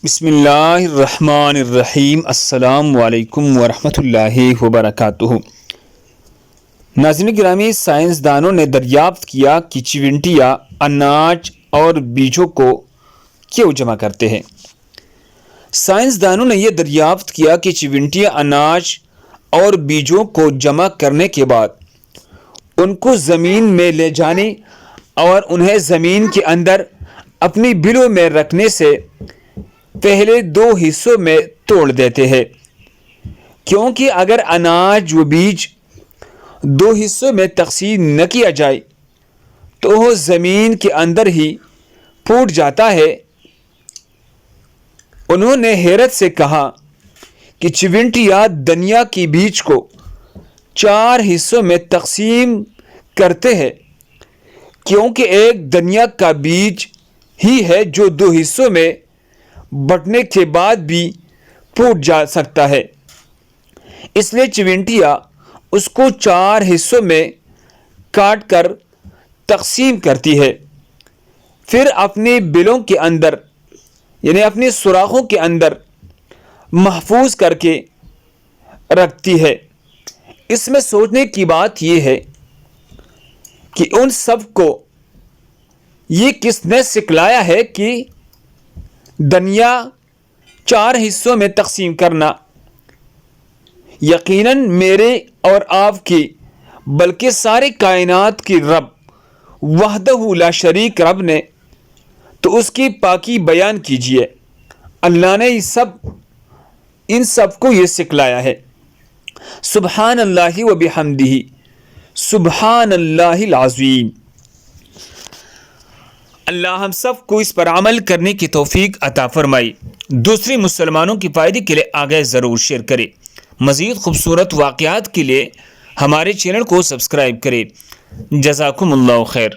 بسم اللہ الرحمن الرحیم۔ السلام علیکم ورحمۃ اللہ وبرکاتہ۔ ناظرین گرامی، سائنسدانوں نے دریافت کیا کہ چیونٹیاں اناج اور بیجوں کو کیوں جمع کرتے ہیں۔ سائنسدانوں نے یہ دریافت کیا کہ چیونٹیاں اناج اور بیجوں کو جمع کرنے کے بعد ان کو زمین میں لے جانے اور انہیں زمین کے اندر اپنی بلوں میں رکھنے سے پہلے دو حصوں میں توڑ دیتے ہیں، کیونکہ اگر اناج و بیج دو حصوں میں تقسیم نہ کیا جائے تو وہ زمین کے اندر ہی پھوٹ جاتا ہے۔ انہوں نے حیرت سے کہا کہ چیونٹیاں دنیا کے بیج کو 4 حصوں میں تقسیم کرتے ہیں، کیونکہ ایک دنیا کا بیج ہی ہے جو 2 حصوں میں بٹنے کے بعد بھی پھوٹ جا سکتا ہے، اس لیے چیونٹیاں اس کو 4 حصوں میں کاٹ کر تقسیم کرتی ہے، پھر اپنے بلوں کے اندر یعنی اپنے سوراخوں کے اندر محفوظ کر کے رکھتی ہے۔ اس میں سوچنے کی بات یہ ہے کہ ان سب کو یہ کس نے سکھلایا ہے کہ دنیا 4 حصوں میں تقسیم کرنا؟ یقیناً میرے اور آپ کی بلکہ سارے کائنات کی رب وحدہ لا شریک رب نے، تو اس کی پاکی بیان کیجیے۔ اللہ نے ان سب کو یہ سکھلایا ہے۔ سبحان اللہ و بحمدہ، سبحان اللہ العظیم۔ اللہ ہم سب کو اس پر عمل کرنے کی توفیق عطا فرمائی۔ دوسرے مسلمانوں کی فائدے کے لیے آگے ضرور شیئر کریں۔ مزید خوبصورت واقعات کے لیے ہمارے چینل کو سبسکرائب کریں۔ جزاکم اللہ خیر۔